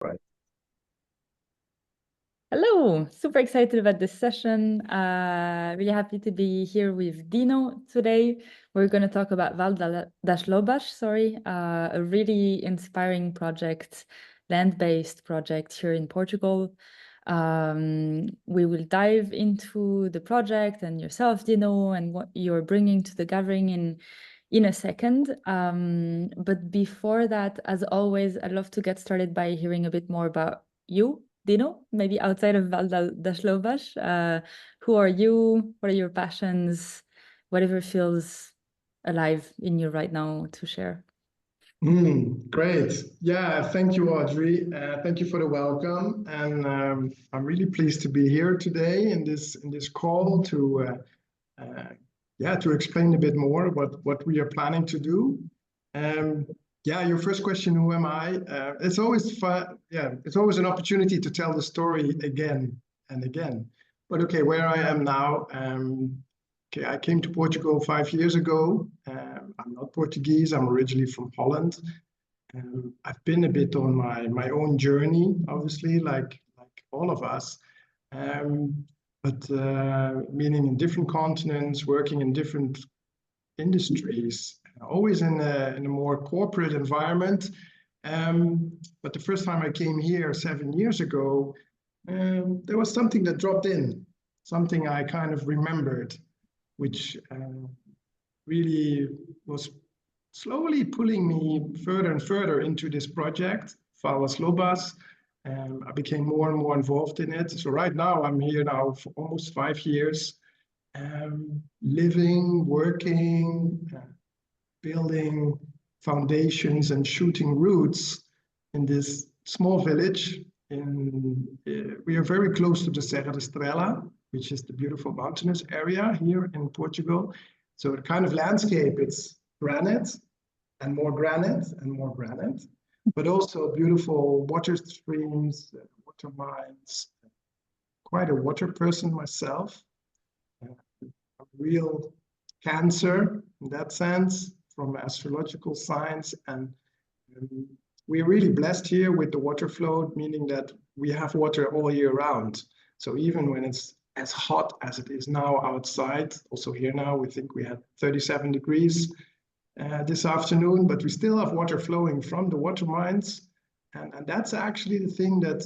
Right. Hello, super excited about this session. Really happy to be here with Dino today. We're going to talk about Lobas, a really inspiring project, land-based project here in Portugal. We will dive into the project and yourself, Dino, and what you're bringing to the gathering in a second. But before that, as always, I'd love to get started by hearing a bit more about you, Dino, maybe outside of Val das Lobas. Who are you? What are your passions? Whatever feels alive in you right now to share. Great. Yeah, thank you, Audrey. Thank you for the welcome. And I'm really pleased to be here today in this call to explain a bit more what we are planning to do. Yeah, your first question, who am I? It's always fun. Yeah, it's always an opportunity to tell the story again and again. But okay, where I am now. Okay, I came to Portugal 5 years ago. I'm not Portuguese. I'm originally from Holland. I've been a bit on my own journey, obviously, like all of us. Um, but meaning in different continents, working in different industries, always in a more corporate environment. But the first time I came here 7 years ago, there was something that dropped in, something I kind of remembered, which really was slowly pulling me further and further into this project, Vale Lobas. I became more and more involved in it. So right now, I'm here now for almost 5 years, living, working, building foundations and shooting roots in this small village. We are very close to the Serra da Estrela, which is the beautiful mountainous area here in Portugal. So the kind of landscape, it's granite and more granite and more granite, but also beautiful water streams, water mines. Quite a water person myself, a real Cancer in that sense from astrological science. And we're really blessed here with the water flow, meaning that we have water all year round. So even when it's as hot as it is now outside, also here now, we think we had 37 degrees this afternoon, but we still have water flowing from the water mines. And that's actually the thing that,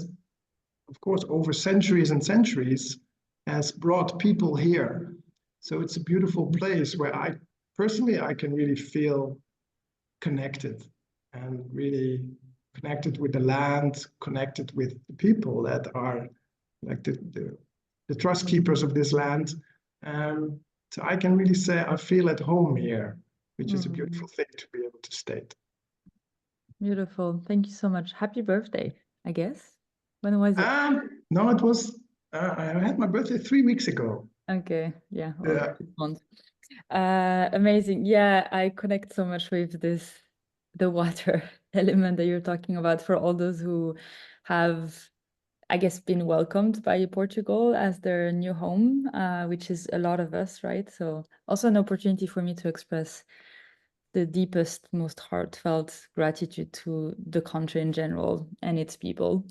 of course, over centuries and centuries has brought people here. So it's a beautiful place where I can really feel connected and really connected with the land, connected with the people that are like the trust keepers of this land. So I can really say I feel at home here, which is a beautiful thing to be able to state. Beautiful. Thank you so much. Happy birthday, I guess. When was it? No, it was, I had my birthday 3 weeks ago. Okay, yeah, well, Yeah. this month. Amazing. Yeah, I connect so much with the water element that you're talking about for all those who have, I guess, been welcomed by Portugal as their new home, which is a lot of us, right? So also an opportunity for me to express the deepest, most heartfelt gratitude to the country in general and its people.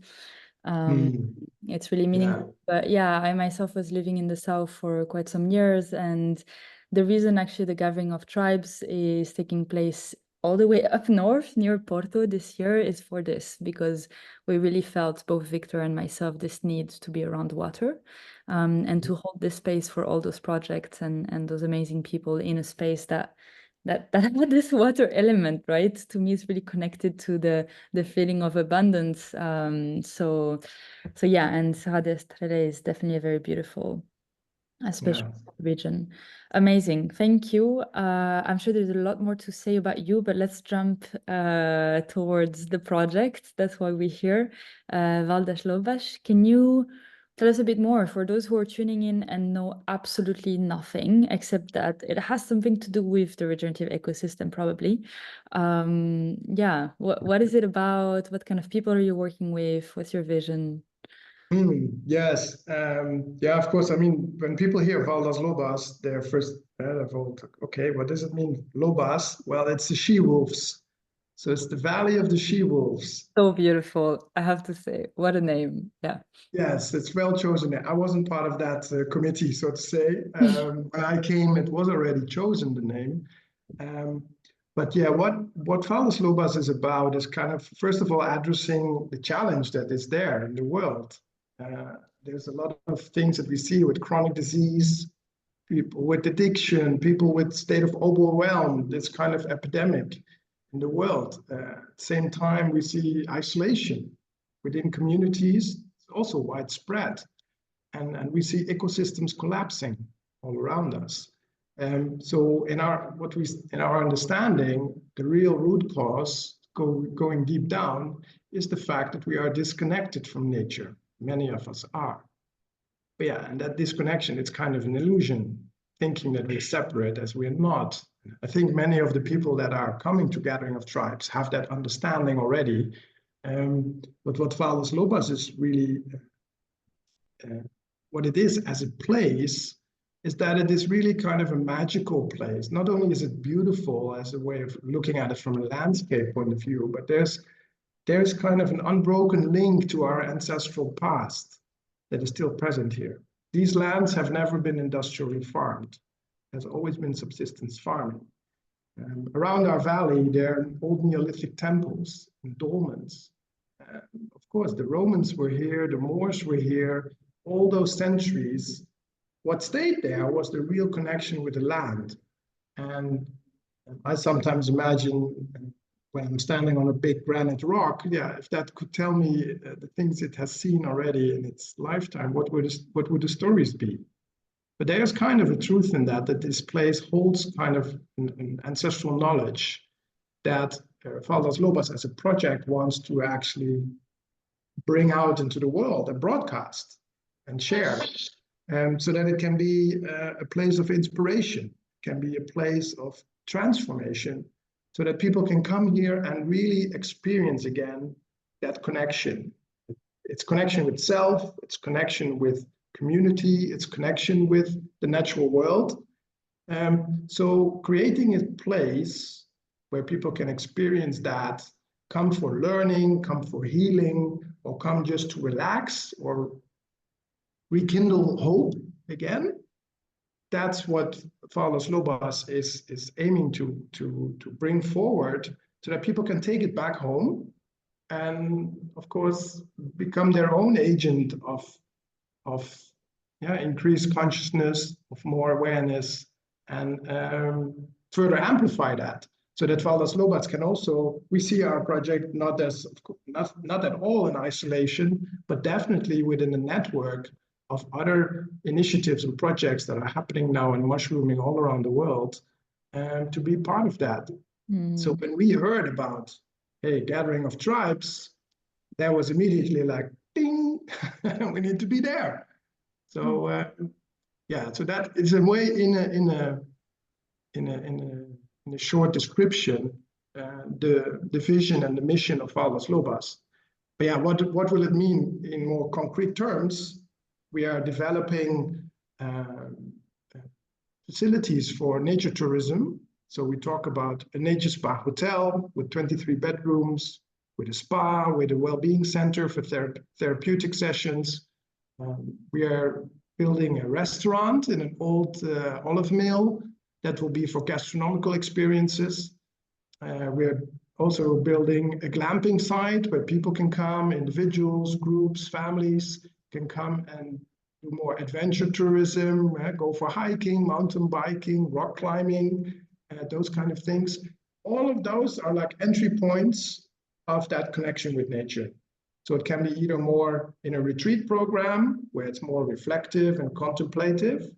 It's really meaningful. Yeah. But yeah, I myself was living in the south for quite some years, and the reason actually the gathering of tribes is taking place all the way up north near Porto this year is for this, because we really felt, both Victor and myself, this need to be around water, and to hold this space for all those projects and those amazing people in a space that had this water element, right? To me, it's really connected to the feeling of abundance. So yeah, and Serra da Estrela is definitely a very beautiful, especially region. Amazing. Thank you. I'm sure there's a lot more to say about you, but let's jump towards the project. That's why we're here. Val das Lobas. Can you tell us a bit more for those who are tuning in and know absolutely nothing, except that it has something to do with the regenerative ecosystem, probably. Yeah, what is it about? What kind of people are you working with? What's your vision? Yes. Yeah, of course. I mean, when people hear Val das Lobas, they're thought, okay, what does it mean, Lobas? Well, it's the she-wolves. So it's the Valley of the She-Wolves. So beautiful, I have to say. What a name. Yeah. Yes, it's well chosen. I wasn't part of that committee, so to say. When I came, it was already chosen, the name. But yeah, what Vale Lobas is about is kind of, first of all, addressing the challenge that is there in the world. There's a lot of things that we see with chronic disease, people with addiction, people with state of overwhelm, this kind of epidemic in the world. At the same time, we see isolation within communities, it's also widespread. And we see ecosystems collapsing all around us. So in our understanding, the real root cause, going deep down, is the fact that we are disconnected from nature. Many of us are. But yeah, and that disconnection, it's kind of an illusion, thinking that we're separate as we're not. I think many of the people that are coming to Gathering of Tribes have that understanding already. But what Vale Lobas is really, what it is as a place, is that it is really kind of a magical place. Not only is it beautiful as a way of looking at it from a landscape point of view, but there's kind of an unbroken link to our ancestral past that is still present here. These lands have never been industrially farmed. There's always been subsistence farming. Around our valley, there are old Neolithic temples and dolmens. Of course, the Romans were here, the Moors were here, all those centuries. What stayed there was the real connection with the land. And I sometimes imagine when I'm standing on a big granite rock, yeah, if that could tell me the things it has seen already in its lifetime, what would the stories be? But there's kind of a truth in that this place holds kind of an ancestral knowledge that Vale Lobas as a project wants to actually bring out into the world and broadcast and share, so that it can be a place of inspiration, can be a place of transformation, so that people can come here and really experience again that connection. It's connection with self, it's connection with community, it's connection with the natural world. So creating a place where people can experience that, come for learning, come for healing, or come just to relax or rekindle hope again. That's what Vale Lobas is aiming to bring forward, so that people can take it back home and, of course, become their own agent of increased consciousness, of more awareness, and further amplify that, so that Vale Lobas can also, we see our project not at all in isolation, but definitely within a network of other initiatives and projects that are happening now and mushrooming all around the world, and to be part of that. So when we heard about, hey, Gathering of Tribes, there was immediately like, ding, we need to be there. So yeah, so that is a way in a short description, the vision and the mission of Vale Lobas. But yeah, what will it mean in more concrete terms? We are developing facilities for nature tourism. So we talk about a nature spa hotel with 23 bedrooms, with a spa, with a well-being center for therapeutic sessions. We are building a restaurant in an old olive mill that will be for gastronomical experiences. We're also building a glamping site where people can come, individuals, groups, families can come and do more adventure tourism, go for hiking, mountain biking, rock climbing, those kind of things. All of those are like entry points of that connection with nature. So it can be either more in a retreat program where it's more reflective and contemplative,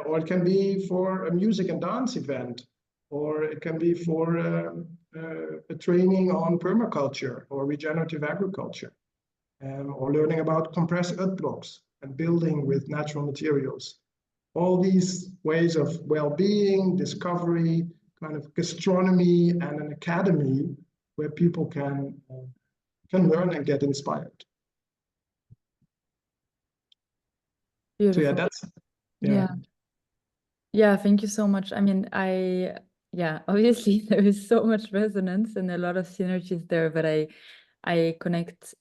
or it can be for a music and dance event, or it can be for a training on permaculture or regenerative agriculture, or learning about compressed earth blocks and building with natural materials. All these ways of well-being, discovery, kind of gastronomy, and an academy where people can learn and get inspired. Beautiful. So yeah, that's Yeah. Yeah, thank you so much. I mean, yeah, obviously there is so much resonance and a lot of synergies there, but I connect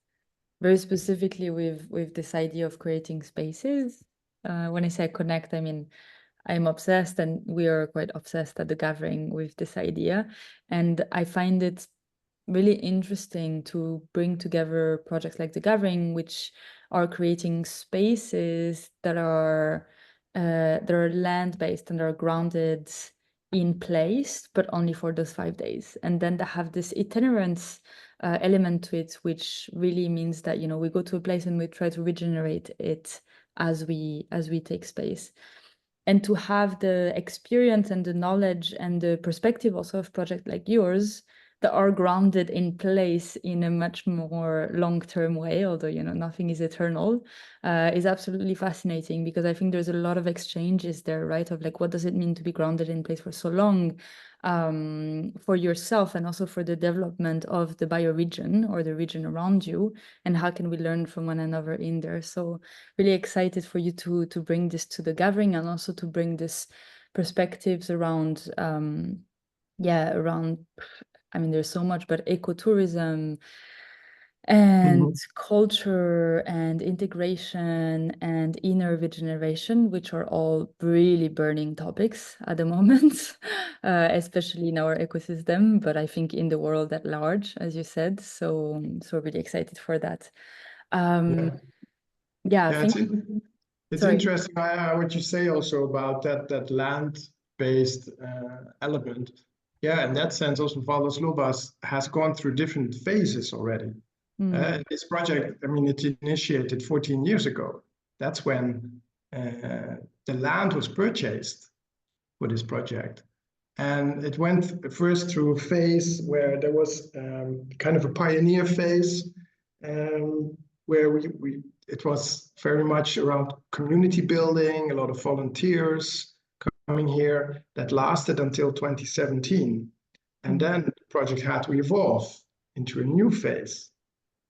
very specifically with this idea of creating spaces. When I say connect, I mean I'm obsessed, and we are quite obsessed at the gathering with this idea. And I find it really interesting to bring together projects like the gathering, which are creating spaces that are land-based and are grounded in place, but only for those 5 days. And then they have this itinerance element to it, which really means that, you know, we go to a place and we try to regenerate it as we take space. And to have the experience and the knowledge and the perspective also of projects like yours that are grounded in place in a much more long-term way, although, you know, nothing is eternal, is absolutely fascinating, because I think there's a lot of exchanges there, right? Of like, what does it mean to be grounded in place for so long, for yourself and also for the development of the bioregion or the region around you, and how can we learn from one another in there? So really excited for you to bring this to the gathering, and also to bring this perspectives around around, I mean, there's so much, but ecotourism and culture and integration and inner regeneration, which are all really burning topics at the moment, especially in our ecosystem, but I think in the world at large, as you said. So really excited for that. Yeah, Yeah, yeah, thank it's sorry. interesting what you say also about that land-based element. Yeah, in that sense, also Vale Lobas has gone through different phases already. This project, I mean, it initiated 14 years ago. That's when the land was purchased for this project. And it went first through a phase where there was kind of a pioneer phase, where it was very much around community building, a lot of volunteers coming here, that lasted until 2017. And then the project had to evolve into a new phase,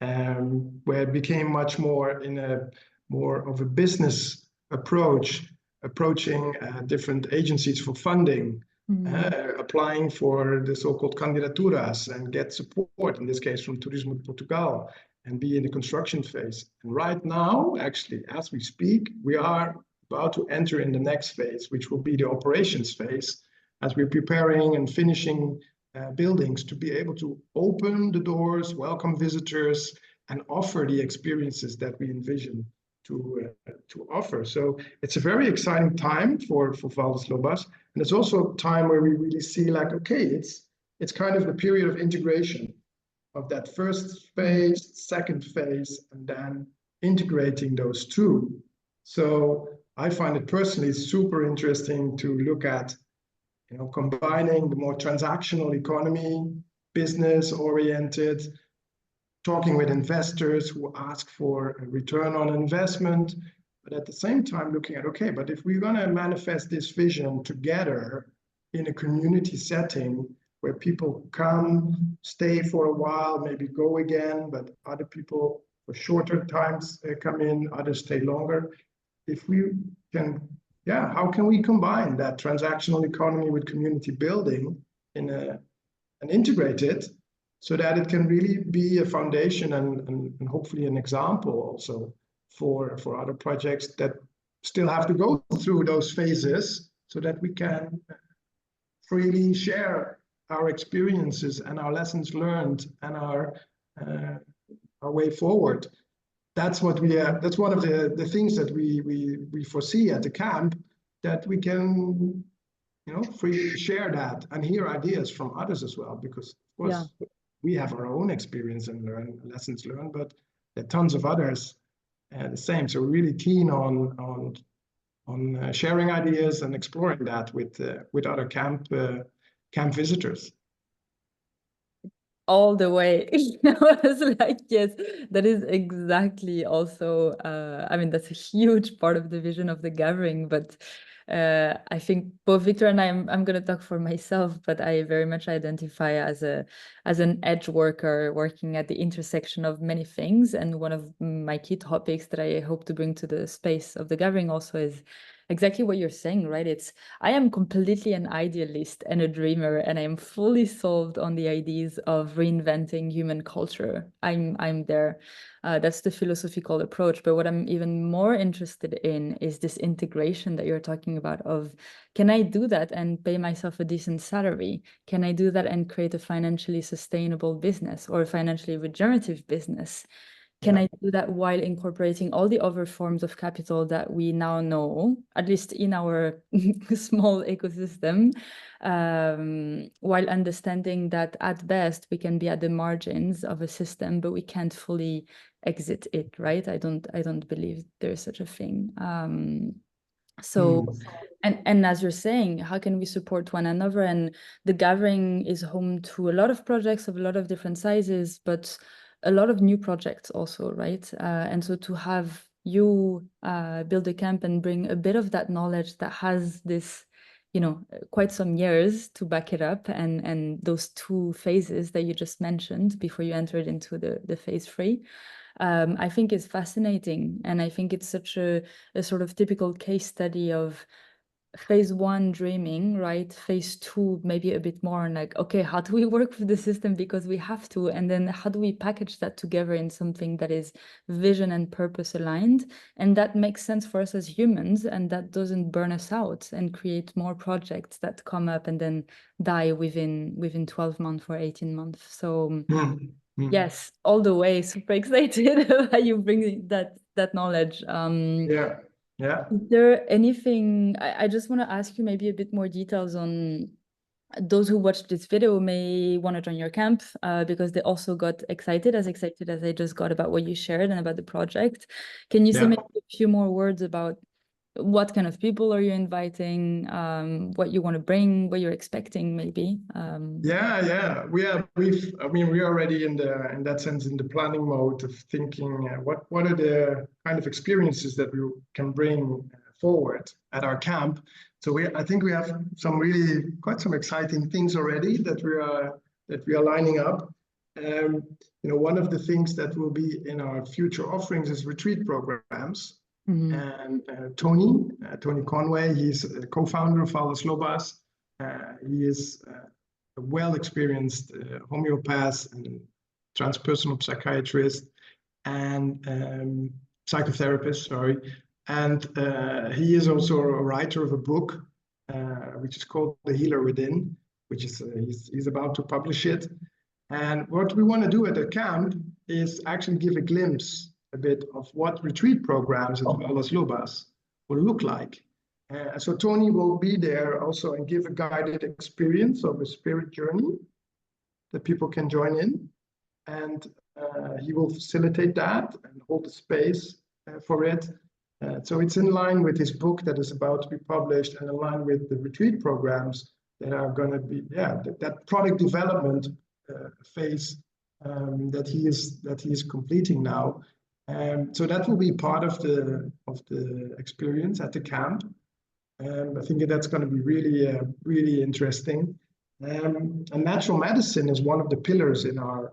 where it became much more in a more of a business approach, approaching different agencies for funding, applying for the so-called candidaturas and get support, in this case from Turismo de Portugal, and be in the construction phase. And right now, actually, as we speak, we are about to enter in the next phase, which will be the operations phase, as we're preparing and finishing buildings to be able to open the doors, welcome visitors, and offer the experiences that we envision to offer. So it's a very exciting time for Vale Lobas, and it's also a time where we really see like, okay, it's kind of the period of integration of that first phase, second phase, and then integrating those two. So I find it personally super interesting to look at, you know, combining the more transactional economy, business oriented, talking with investors who ask for a return on investment, but at the same time looking at, okay, but if we're going to manifest this vision together in a community setting where people come, stay for a while, maybe go again, but other people for shorter times come in, others stay longer. If we can, yeah, how can we combine that transactional economy with community building and integrate it, so that it can really be a foundation and hopefully an example also for other projects that still have to go through those phases, so that we can freely share our experiences and our lessons learned and our way forward. That's what we that's one of the things that we foresee at the camp, that we can, you know, freely share that and hear ideas from others as well, because of course we have our own experience and lessons learned, but there are tons of others the same. So we're really keen on sharing ideas and exploring that with other camp visitors. All the way. I was like, yes, that is exactly also, I mean, that's a huge part of the vision of the gathering, but I think both Victor and I'm going to talk for myself, but I very much identify as an edge worker working at the intersection of many things. And one of my key topics that I hope to bring to the space of the gathering also is exactly what you're saying, right? I am completely an idealist and a dreamer, and I am fully sold on the ideas of reinventing human culture. I'm there. That's the philosophical approach. But what I'm even more interested in is this integration that you're talking about of, can I do that and pay myself a decent salary? Can I do that and create a financially sustainable business or a financially regenerative business? Can I do that while incorporating all the other forms of capital that we now know, at least in our small ecosystem, while understanding that at best we can be at the margins of a system, but we can't fully exit it, right? I don't believe there's such a thing. So, and as you're saying, how can we support one another? And the gathering is home to a lot of projects of a lot of different sizes, but a lot of new projects also, right? And so to have you build a camp and bring a bit of that knowledge that has this, quite some years to back it up, and those two phases that you just mentioned before you entered into the phase 3. I think is fascinating. And I think it's such a sort of typical case study of phase 1 dreaming, right? Phase 2, maybe a bit more like, okay, how do we work with the system because we have to? And then how do we package that together in something that is vision and purpose aligned? And that makes sense for us as humans, and that doesn't burn us out and create more projects that come up and then die within 12 months or 18 months. So yes, all the way, super excited how you bring that knowledge. Yeah. Is there anything, I just want to ask you maybe a bit more details on those who watched this video may want to join your camp because they also got excited as I just got about what you shared and about the project. Can you say maybe a few more words about what kind of people are you inviting, what you want to bring, what you're expecting maybe? We're already in that sense in the planning mode of thinking what are the kind of experiences that we can bring forward at our camp. So I think we have quite some exciting things already that we are lining up. One of the things that will be in our future offerings is retreat programs. And Tony Conway, he's a co-founder of Vale Lobas. He is a well-experienced homeopath and transpersonal psychiatrist and psychotherapist, sorry. And he is also a writer of a book, which is called The Healer Within, which is he's about to publish it. And what we want to do at the camp is actually give a glimpse a bit of what retreat programs at Vale Lobas will look like. So Tony will be there also and give a guided experience of a spirit journey that people can join in. And he will facilitate that and hold the space for it. So it's in line with his book that is about to be published and in line with the retreat programs that are going to be, that product development phase that he is completing now. So that will be part of the experience at the camp. I think that's going to be really interesting. And natural medicine is one of the pillars in our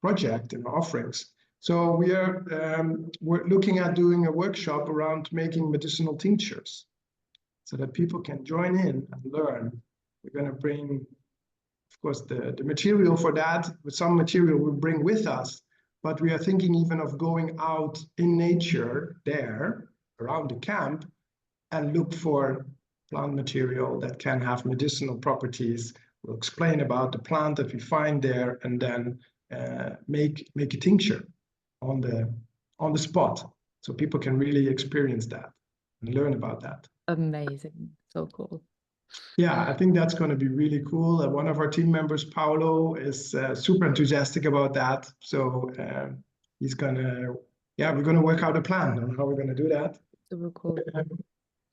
project and offerings. So we're looking at doing a workshop around making medicinal tinctures so that people can join in and learn. We're going to bring, of course, the material for that. Some material we'll bring with us, but we are thinking even of going out in nature there around the camp and look for plant material that can have medicinal properties. We'll explain about the plant that we find there and then make a tincture on the spot so people can really experience that and learn about that. Amazing. So cool. Yeah, I think that's going to be really cool. One of our team members, Paolo, is super enthusiastic about that. So we're going to work out a plan on how we're going to do that. Super cool.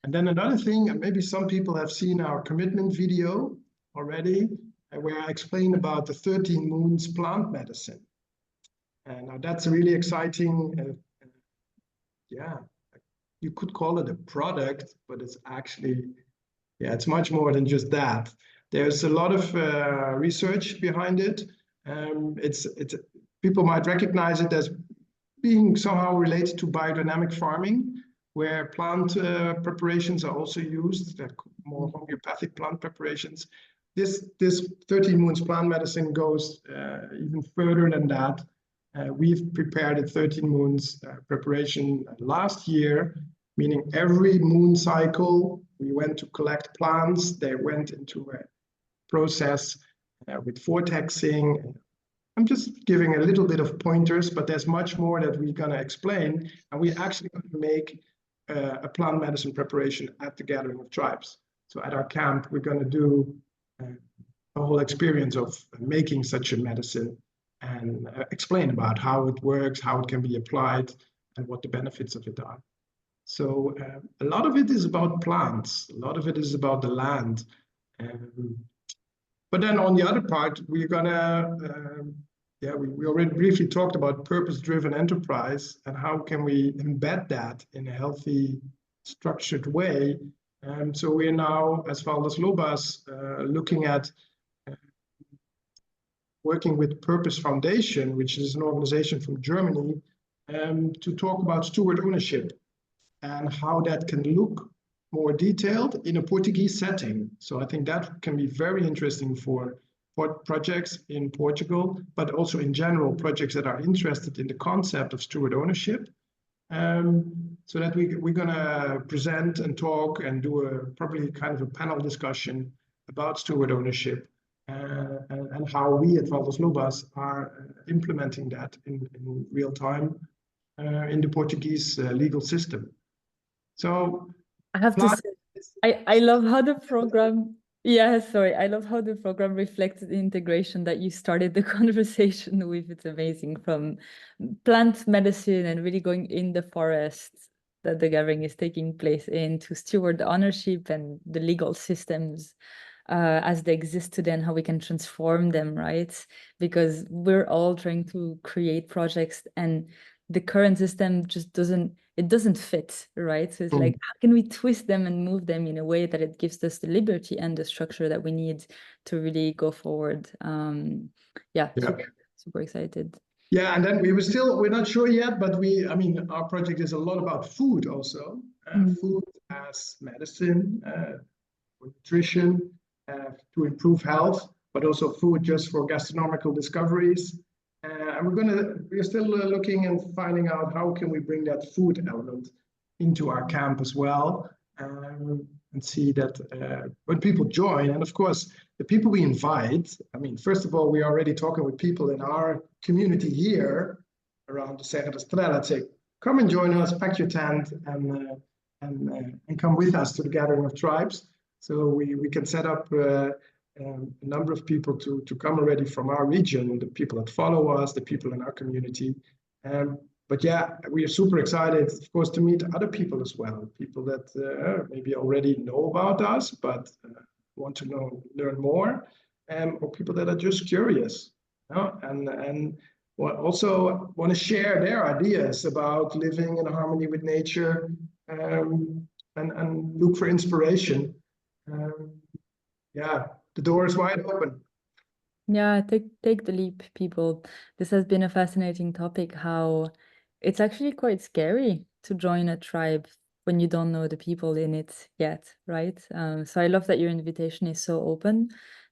And then another thing, and maybe some people have seen our commitment video already, where I explain about the 13 Moons plant medicine. And now that's really exciting. You could call it a product, but it's actually, it's much more than just that. There's a lot of research behind it. People might recognize it as being somehow related to biodynamic farming, where plant preparations are also used, that more homeopathic plant preparations. This 13 Moons plant medicine goes even further than that. We've prepared a 13 Moons preparation last year, meaning every moon cycle, we went to collect plants. They went into a process with vortexing. I'm just giving a little bit of pointers, but there's much more that we're going to explain. And we're actually going to make a plant medicine preparation at the Gathering of Tribes. So at our camp, we're going to do a whole experience of making such a medicine and explain about how it works, how it can be applied, and what the benefits of it are. So a lot of it is about plants. A lot of it is about the land. But then on the other part, we're gonna, we already briefly talked about purpose-driven enterprise and how can we embed that in a healthy, structured way. So we're now, as Vale Lobas, looking at working with Purpose Foundation, which is an organization from Germany, to talk about steward ownership and how that can look more detailed in a Portuguese setting. So I think that can be very interesting for projects in Portugal, but also in general, projects that are interested in the concept of steward ownership. So that we're going to present and talk and do probably kind of a panel discussion about steward ownership and how we at Vale Lobas are implementing that in real time in the Portuguese legal system. So I have to say, I love how the program, I love how the program reflected the integration that you started the conversation with. It's amazing, from plant medicine and really going in the forest that the gathering is taking place in, to steward ownership and the legal systems as they exist today and how we can transform them, right? Because we're all trying to create projects and the current system just doesn't fit, right? So it's like, how can we twist them and move them in a way that it gives us the liberty and the structure that we need to really go forward? Super excited. Yeah, and then we're not sure yet, but our project is a lot about food also. Food as medicine, for nutrition, to improve health, but also food just for gastronomical discoveries. And we're still looking and finding out how can we bring that food element into our camp as well, and see that when people join, and of course, the people we invite, first of all, we're already talking with people in our community here around the Serra da Estrela, say, come and join us, pack your tent, and come with us to the Gathering of Tribes. So we can set up a number of people to come already from our region, the people that follow us, the people in our community. But yeah, we are super excited, of course, to meet other people as well, people that maybe already know about us, but want to learn more, or people that are just curious, and also want to share their ideas about living in harmony with nature, and look for inspiration. The door is wide open. Yeah, take the leap, people. This has been a fascinating topic, how it's actually quite scary to join a tribe when you don't know the people in it yet, right? So I love that your invitation is so open.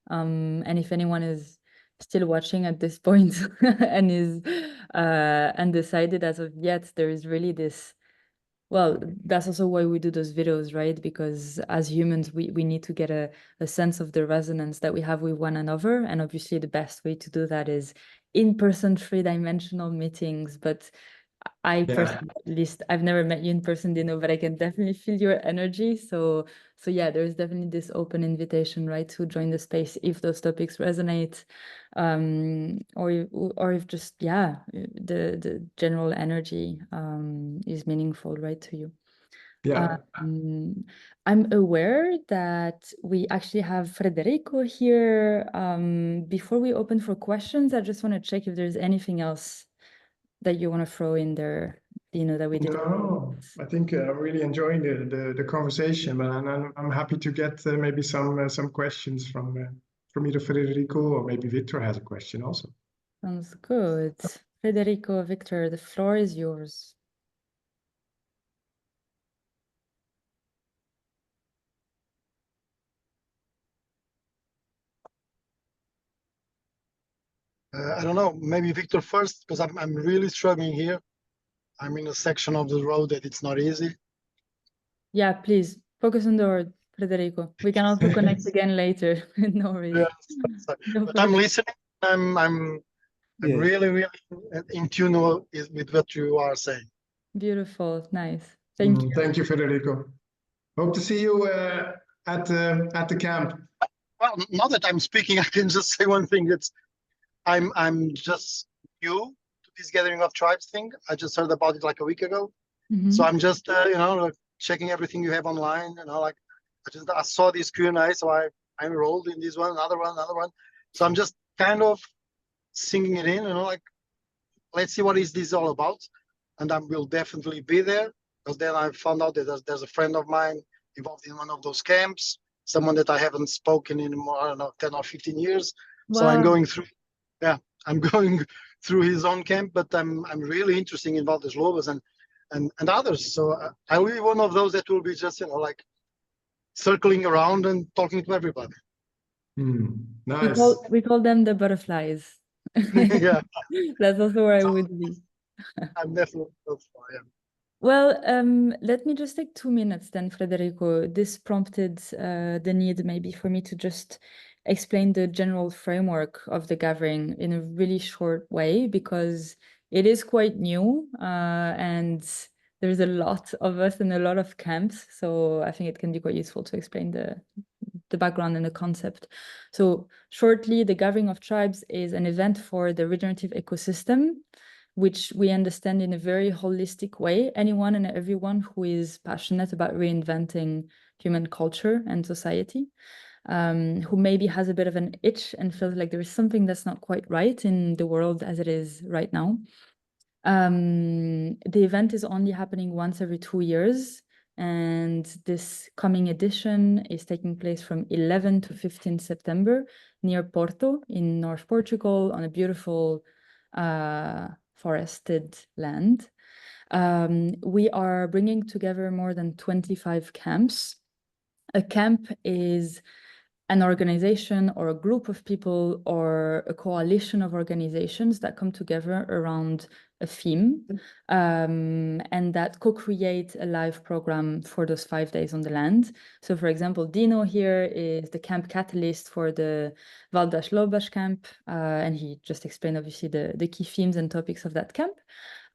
And if anyone is still watching at this point and is undecided as of yet, there is really this. Well, that's also why we do those videos, right? Because as humans, we need to get a sense of the resonance that we have with one another. And obviously the best way to do that is in-person 3-dimensional meetings. But I personally, at least, I've never met you in person, Dino, but I can definitely feel your energy. So yeah, there's definitely this open invitation, right, to join the space if those topics resonate, or if just the general energy is meaningful, right, to you. I'm aware that we actually have Frederico here. Before we open for questions, I just want to check if there's anything else that you want to throw in there, that we didn't. No, I think I'm really enjoying the conversation, but I'm happy to get maybe some questions from either Federico or maybe Victor has a question also. Sounds good. Federico, Victor, the floor is yours. I don't know, maybe Victor first, because I'm really struggling here. I'm in a section of the road that it's not easy. Yeah, please focus on the word, Federico. We can also connect again later. No worries. Yeah, so- No but I'm pressure. listening. I'm Yes. really in tune with what you are saying. Beautiful. Nice. Thank you. Thank you, Federico. Hope to see you at the camp. Well, now that I'm speaking, I can just say one thing. I'm just new to this gathering of tribes thing. I just heard about it like a week ago. Mhm. So I'm just like checking everything you have online, like I saw this Q&A, so I enrolled in this one, another one. So I'm just kind of singing it in, like let's see what is this all about, and I will definitely be there, because then I found out that there's a friend of mine involved in one of those camps, someone that I haven't spoken in more, I don't know, 10 or 15 years. So I'm Wow. going through, I'm going through his own camp, but I'm really interested in Vale Lobas and others. So I will be one of those that will be just, like circling around and talking to everybody. Nice. We call them the butterflies. Yeah, That's also where I would be. I'm definitely, yeah. Well, let me just take 2 minutes then, Federico. This prompted the need maybe for me to just explain the general framework of the gathering in a really short way, because it is quite new and there's a lot of us in a lot of camps. So I think it can be quite useful to explain the background and the concept. So shortly, the Gathering of Tribes is an event for the regenerative ecosystem, which we understand in a very holistic way. Anyone and everyone who is passionate about reinventing human culture and society, who maybe has a bit of an itch and feels like there is something that's not quite right in the world as it is right now. The event is only happening once every 2 years, and this coming edition is taking place from 11 to 15 September near Porto in North Portugal on a beautiful forested land. We are bringing together more than 25 camps. A camp is an organization or a group of people or a coalition of organizations that come together around a theme and that co-create a live program for those 5 days on the land. So for example, Dino here is the camp catalyst for the Vale Lobas camp, and he just explained obviously the key themes and topics of that camp.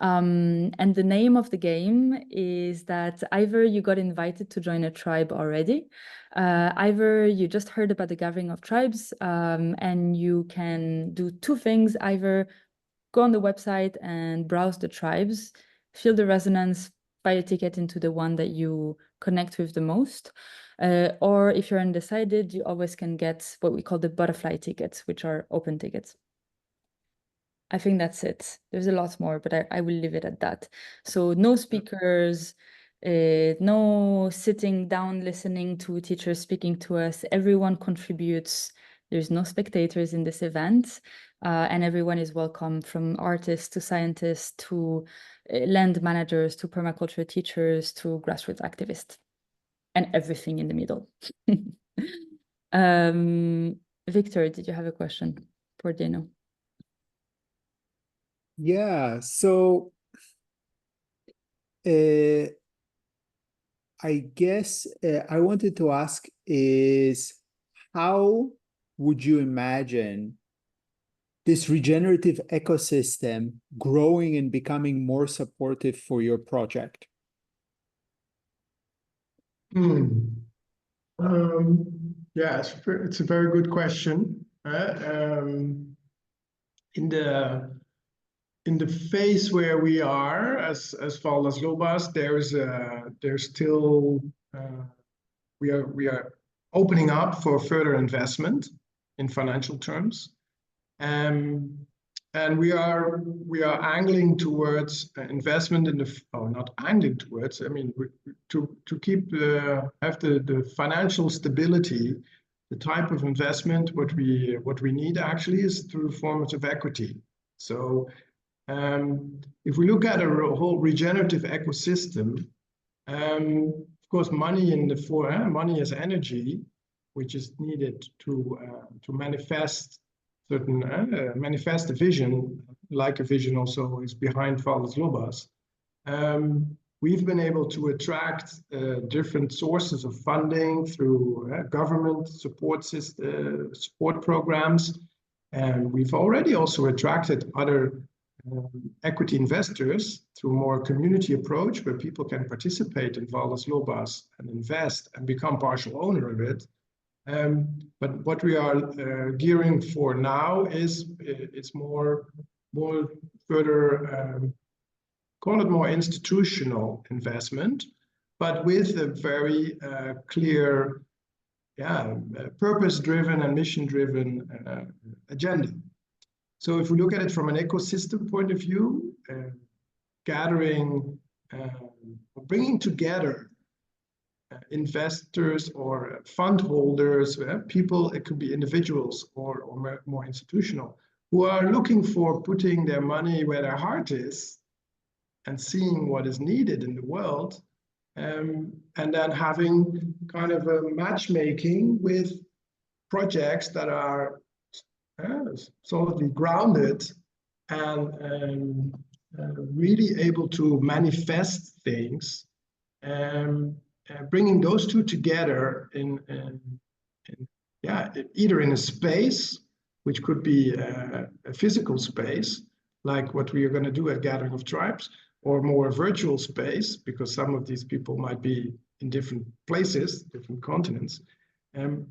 And the name of the game is that either you got invited to join a tribe already, either you just heard about the Gathering of Tribes, and you can do 2 things: either go on the website and browse the tribes, feel the resonance, buy a ticket into the one that you connect with the most, or if you're undecided, you always can get what we call the butterfly tickets, which are open tickets. I think that's it. There's a lot more, but I will leave it at that. So no speakers, no sitting down listening to teachers speaking to us. Everyone contributes. There's no spectators in this event, and everyone is welcome, from artists to scientists to land managers to permaculture teachers to grassroots activists, and everything in the middle. Victor, did you have a question for Dino? Yeah, so I guess I wanted to ask is, how would you imagine this regenerative ecosystem growing and becoming more supportive for your project? Yeah, it's a very good question. In the phase where we are as Vale Lobas, there's still we are opening up for further investment in financial terms, and we are angling towards investment in not angling towards. I mean, to keep have the financial stability. The type of investment what we need actually is through forms of equity. So if we look at a whole regenerative ecosystem, of course, money money is energy, which is needed to manifest certain manifest a vision, like a vision also is behind Vale's Lobas. We've been able to attract different sources of funding through government support programs. And we've already also attracted other equity investors through a more community approach where people can participate in Vale's Lobas and invest and become partial owner of it. But what we are gearing for now is it's more further, call it more institutional investment, but with a very clear, purpose-driven and mission-driven agenda. So if we look at it from an ecosystem point of view, bringing together investors or fund holders, people, it could be individuals or more institutional, who are looking for putting their money where their heart is and seeing what is needed in the world, and then having kind of a matchmaking with projects that are solidly grounded and really able to manifest things, bringing those two together either in a space, which could be a physical space, like what we are going to do at Gathering of Tribes, or more a virtual space, because some of these people might be in different places, different continents.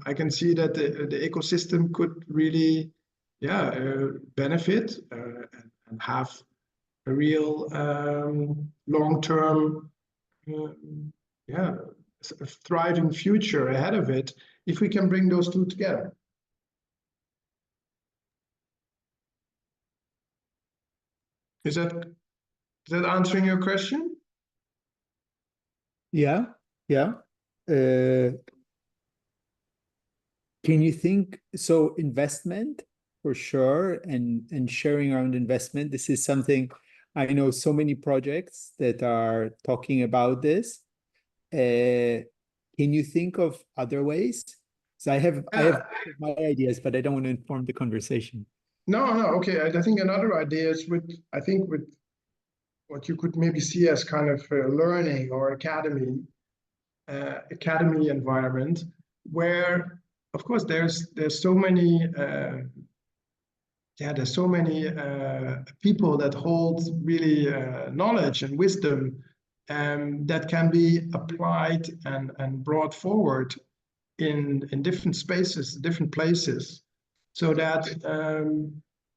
I can see that the ecosystem could really benefit and have a real long-term a thriving future ahead of it if we can bring those two together. Is that answering your question? Yeah. Can you think, so investment for sure, and sharing around investment, this is something I know so many projects that are talking about this. Can you think of other ways? So I have my ideas, but I don't want to inform the conversation. No, okay. I think another idea is with what you could maybe see as kind of a learning or academy environment, where of course there's so many people that hold really knowledge and wisdom that can be applied and brought forward in different spaces, different places, so that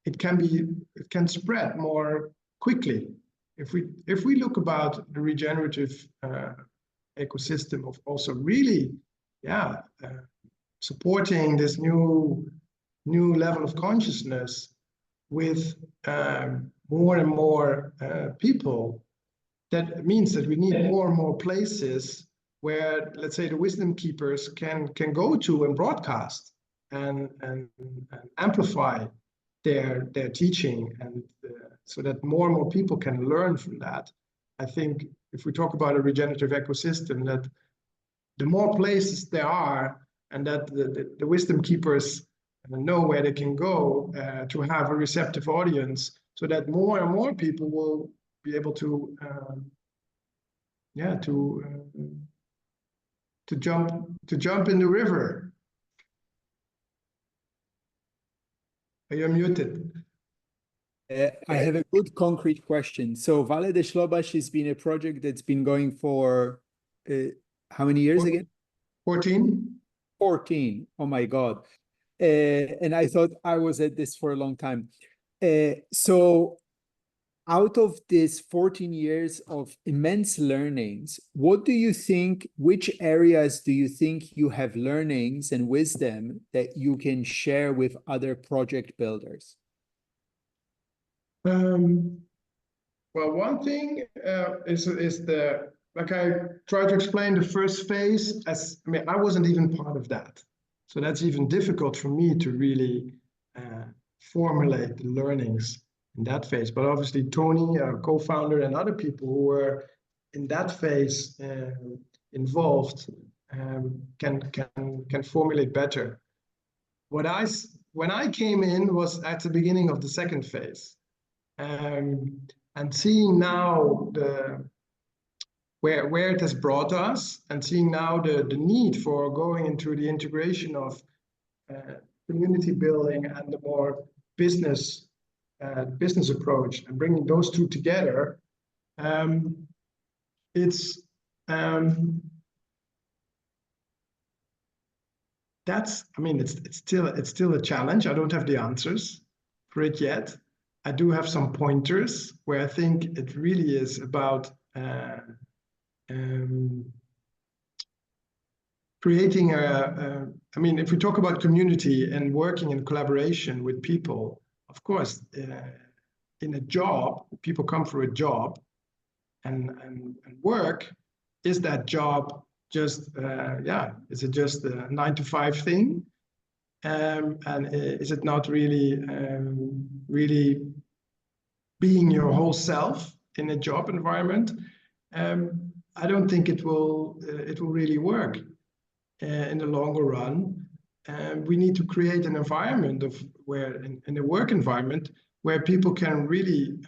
it can spread more quickly. If we look about the regenerative ecosystem of also really supporting this new level of consciousness with more and more people, that means that we need more and more places where, let's say, the wisdom keepers can go to and broadcast and amplify their teaching, and so that more and more people can learn from that. I think if we talk about a regenerative ecosystem, that the more places there are, and that the wisdom keepers know where they can go to have a receptive audience, so that more and more people will be able to jump in the river. You're muted. I have a good concrete question. So Vale de Lobas has been a project that's been going for how many years again? 14. 14. Oh my God. And I thought I was at this for a long time. So out of this 14 years of immense learnings, what do you think, which areas do you think you have learnings and wisdom that you can share with other project builders? Well, one thing is like I tried to explain the first phase, I wasn't even part of that. So that's even difficult for me to really formulate the learnings in that phase. But obviously Tony, our co-founder, and other people who were in that phase can formulate better. What when I came in was at the beginning of the second phase. And seeing now where it has brought us, and seeing now the need for going into the integration of community building and the more business approach, and bringing those two together, it's still a challenge. I don't have the answers for it yet. I do have some pointers where I think it really is about creating if we talk about community and working in collaboration with people, of course, in a job, people come for a job, and work, is that job just, is it just a 9-to-5 thing? And is it not really being your whole self in a job environment? I don't think it will really work in the longer run. We need to create an environment in a work environment where people can really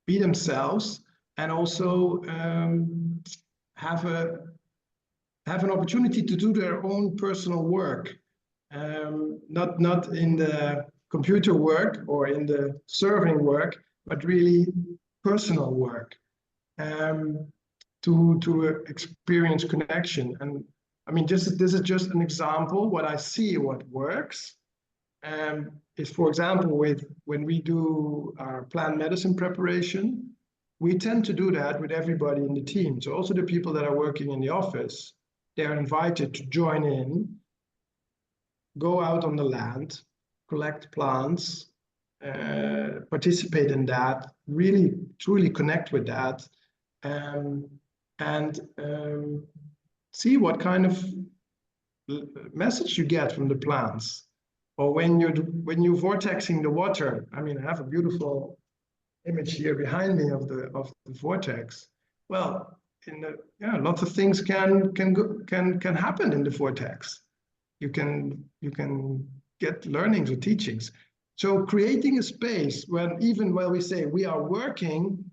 be themselves, and also have an opportunity to do their own personal work, not in the computer work or in the serving work, but really personal work, to experience connection. And I mean, this is just an example. What I see, what works, is, for example, when we do our plant medicine preparation, we tend to do that with everybody in the team. So also the people that are working in the office, they are invited to join in, go out on the land, collect plants, participate in that, really truly connect with that, and see what kind of message you get from the plants. Or when you're vortexing the water. I mean, I have a beautiful image here behind me of the vortex. Well, lots of things can happen in the vortex. You can get learnings or teachings. So creating a space when even while we say we are working,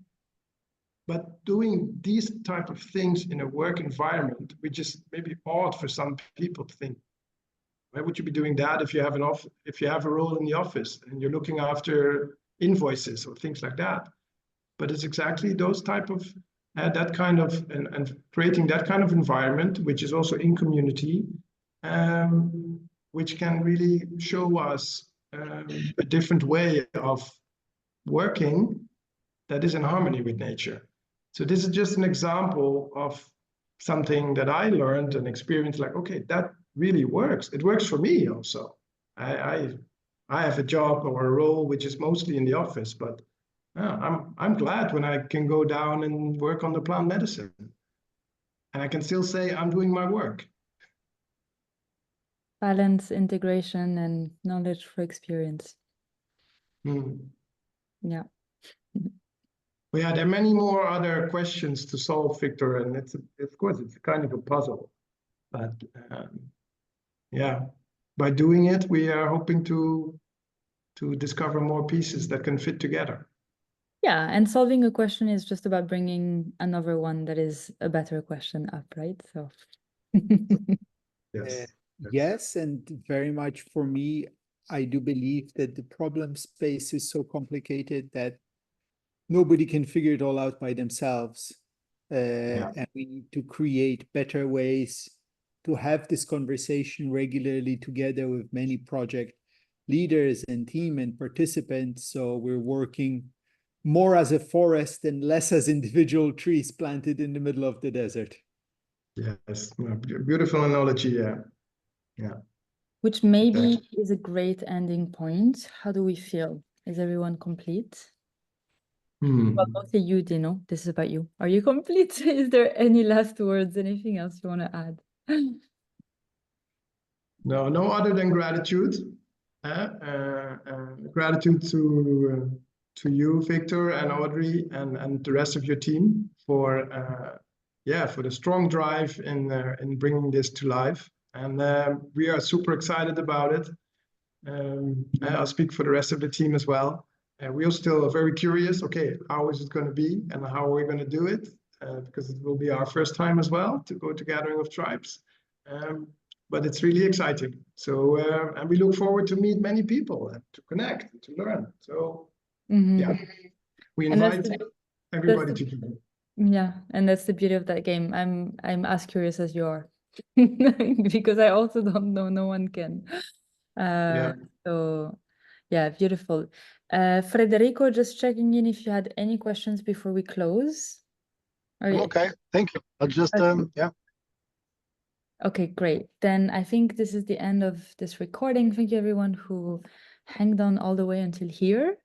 but doing these type of things in a work environment, which is maybe odd for some people to think, why would you be doing that if you have a role in the office and you're looking after invoices or things like that? But it's exactly those type of that kind of and creating that kind of environment, which is also in community, which can really show us a different way of working that is in harmony with nature. So this is just an example of something that I learned and experienced, like, okay, that really works. It works for me also. I have a job or a role which is mostly in the office, but I'm glad when I can go down and work on the plant medicine, and I can still say I'm doing my work. Balance, integration, and knowledge for experience. Yeah. Well, yeah, there are many more other questions to solve, Victor, and of course it's kind of a puzzle, but yeah, by doing it, we are hoping to discover more pieces that can fit together. Yeah, and solving a question is just about bringing another one that is a better question up, right? So Yes. Yes, and very much for me, I do believe that the problem space is so complicated that nobody can figure it all out by themselves. And we need to create better ways to have this conversation regularly together with many project leaders and team and participants. So we're working more as a forest and less as individual trees planted in the middle of the desert. Yes, beautiful analogy. Yeah. Which maybe is a great ending point. How do we feel? Is everyone complete? Well, mostly you, Dino. This is about you. Are you complete? Is there any last words? Anything else you want to add? No other than gratitude. Gratitude to you, Victor and Audrey, and the rest of your team for the strong drive in bringing this to life. And we are super excited about it. I'll speak for the rest of the team as well. We are still very curious. Okay, how is it going to be, and how are we going to do it? Because it will be our first time as well to go to Gathering of Tribes. But it's really exciting. So, and we look forward to meet many people and to connect, and to learn. So, yeah, we And that's invite the- everybody that's to come. Yeah, and that's the beauty of that game. I'm as curious as you are. Because I also don't know, no one can. Yeah. So yeah, beautiful. Federico, just checking in if you had any questions before we close. I'm okay, thank you. I'll just Okay. yeah. Okay, great. Then I think this is the end of this recording. Thank you everyone who hanged on all the way until here.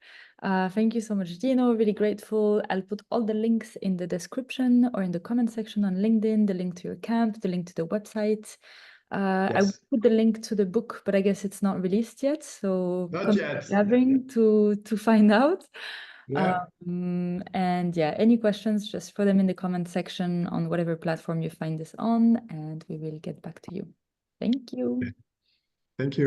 Thank you so much, Dino. Really grateful. I'll put all the links in the description or in the comment section on LinkedIn, the link to your camp, the link to the website. I will Yes. put the link to the book, but I guess it's not released yet. So Not come yet. gathering to find out. Yeah. And yeah, any questions, just put them in the comment section on whatever platform you find this on, and we will get back to you. Thank you. Thank you.